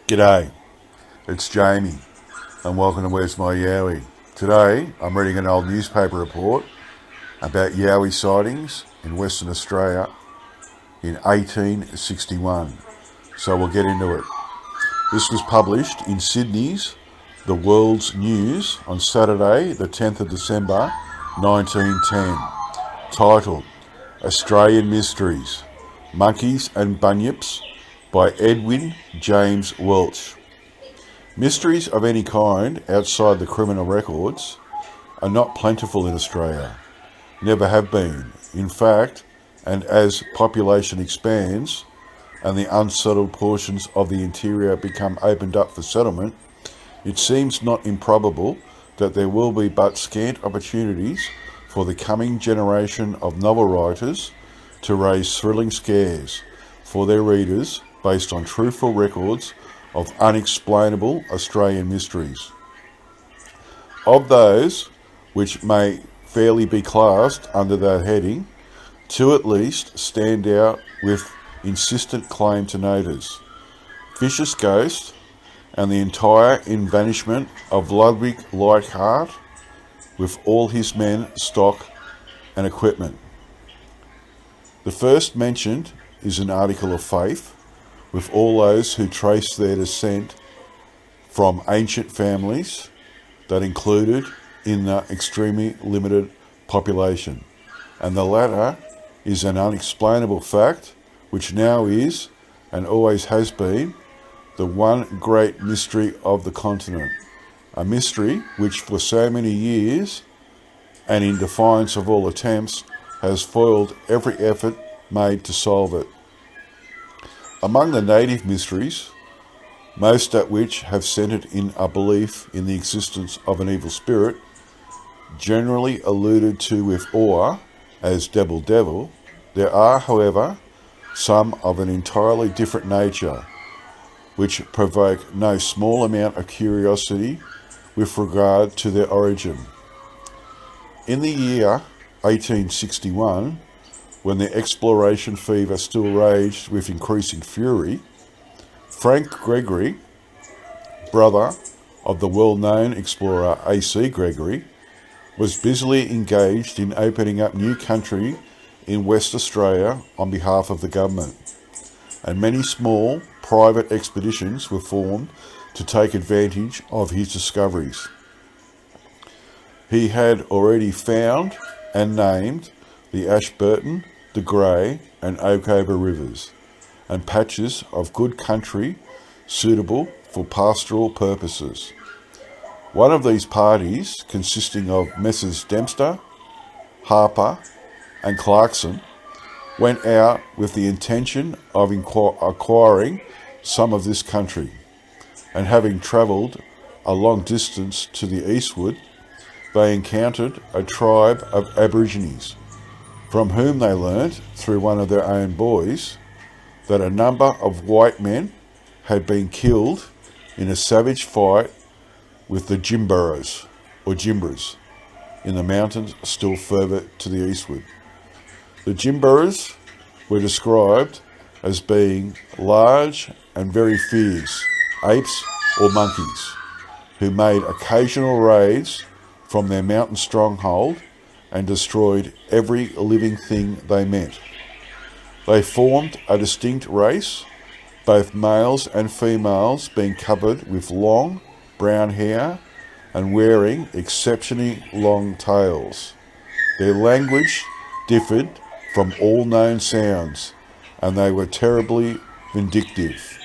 G'day, it's Jamie and welcome to Where's My Yowie. Today I'm reading an old newspaper report about Yowie sightings in Western Australia in 1861. So we'll get into it. This was published in Sydney's The World's News on Saturday the 10th of December 1910, titled Australian Mysteries, Monkeys and Bunyips by Edwin James Welch. Mysteries of any kind outside the criminal records are not plentiful in Australia, never have been. In fact, and as population expands and the unsettled portions of the interior become opened up for settlement, it seems not improbable that there will be but scant opportunities for the coming generation of novel writers to raise thrilling scares for their readers based on truthful records of unexplainable Australian mysteries. Of those which may fairly be classed under that heading, two at least stand out with insistent claim to notice: Fisher's Ghost and the entire evanishment of Ludwig Leichhardt with all his men, stock and equipment. The first mentioned is an article of faith, with all those who trace their descent from ancient families that included in the extremely limited population, and the latter is an unexplainable fact which now is, and always has been, the one great mystery of the continent, a mystery which for so many years, and in defiance of all attempts, has foiled every effort made to solve it. Among the native mysteries, most at which have centred in a belief in the existence of an evil spirit, generally alluded to with awe as devil, there are, however, some of an entirely different nature, which provoke no small amount of curiosity with regard to their origin. In the year 1861, when the exploration fever still raged with increasing fury, Frank Gregory, brother of the well-known explorer A.C. Gregory, was busily engaged in opening up new country in West Australia on behalf of the government, and many small private expeditions were formed to take advantage of his discoveries. He had already found and named the Ashburton, the Grey and Oakover rivers, and patches of good country suitable for pastoral purposes. One of these parties, consisting of Messrs. Dempster, Harper and Clarkson, went out with the intention of acquiring some of this country, and having travelled a long distance to the eastward, they encountered a tribe of Aborigines, from whom they learnt, through one of their own boys, that a number of white men had been killed in a savage fight with the Jimburras, or Jimburras, in the mountains still further to the eastward. The Jimburras were described as being large and very fierce apes or monkeys, who made occasional raids from their mountain stronghold and destroyed every living thing they met. They formed a distinct race, both males and females being covered with long brown hair and wearing exceptionally long tails. Their language differed from all known sounds, and they were terribly vindictive.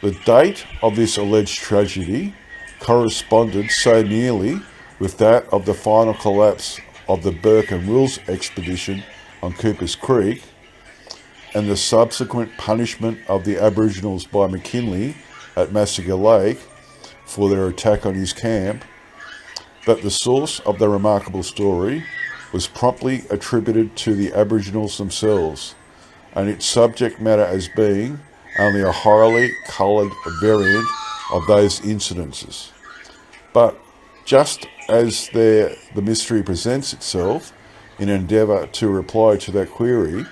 The date of this alleged tragedy corresponded so nearly with that of the final collapse of the Burke and Wills expedition on Cooper's Creek, and the subsequent punishment of the Aboriginals by McKinley at Massacre Lake for their attack on his camp, that the source of the remarkable story was promptly attributed to the Aboriginals themselves, and its subject matter as being only a highly coloured variant of those incidences. But just as the mystery presents itself in an endeavour to reply to that query,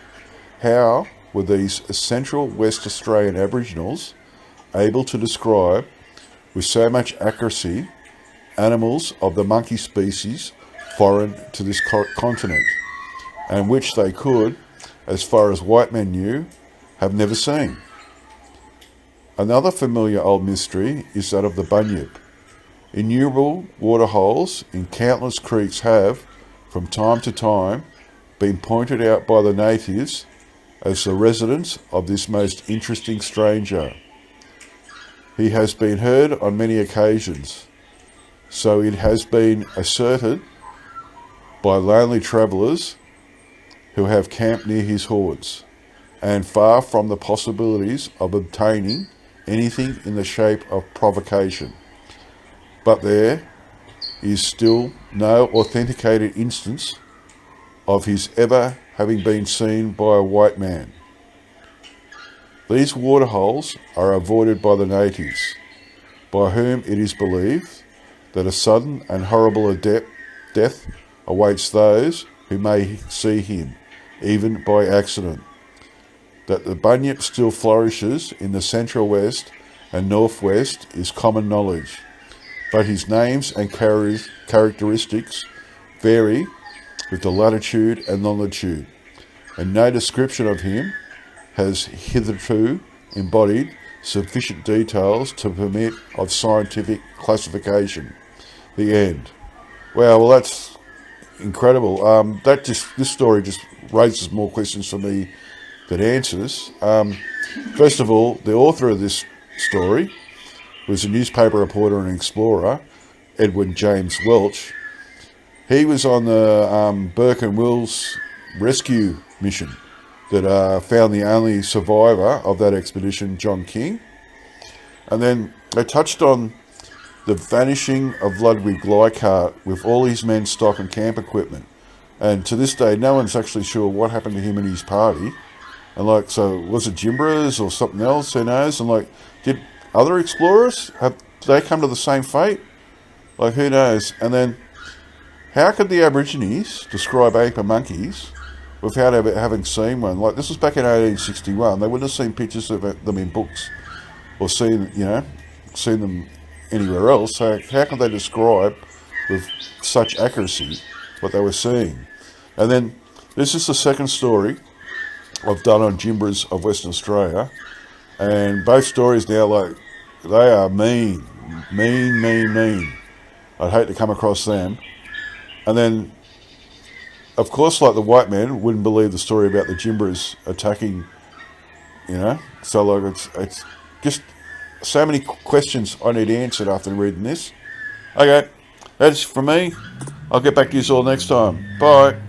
how were these central West Australian Aboriginals able to describe with so much accuracy animals of the monkey species foreign to this continent, and which they could, as far as white men knew, have never seen. Another familiar old mystery is that of the bunyip. Innumerable waterholes in countless creeks have, from time to time, been pointed out by the natives as the residence of this most interesting stranger. He has been heard on many occasions, so it has been asserted by lonely travellers who have camped near his haunts, and far from the possibilities of obtaining anything in the shape of provocation. But there is still no authenticated instance of his ever having been seen by a white man. These waterholes are avoided by the natives, by whom it is believed that a sudden and horrible death awaits those who may see him, even by accident. That the bunyip still flourishes in the central west and northwest is common knowledge, but his names and characteristics vary with the latitude and longitude, and no description of him has hitherto embodied sufficient details to permit of scientific classification. The end. Well, that's incredible. This story just raises more questions for me than answers. First of all, the author of this story was a newspaper reporter and explorer, Edwin James Welch. He was on the Burke and Wills rescue mission that found the only survivor of that expedition, John King. And then they touched on the vanishing of Ludwig Leichhardt with all his men, stock and camp equipment. And to this day, no one's actually sure what happened to him and his party. And so was it Jimburras or something else? Who knows? And did other explorers did they come to the same fate? Who knows? And then, how could the Aborigines describe ape and monkeys without ever having seen one? This was back in 1861. They wouldn't have seen pictures of them in books or seen them anywhere else. So how can they describe with such accuracy what they were seeing? And then this is the second story I've done on Jimburras of Western Australia, and both stories now, they are mean. I'd hate to come across them. And then, of course, the white men wouldn't believe the story about the Jimburras attacking, So it's just so many questions I need answered after reading this. Okay, that's from me. I'll get back to you all next time. Bye.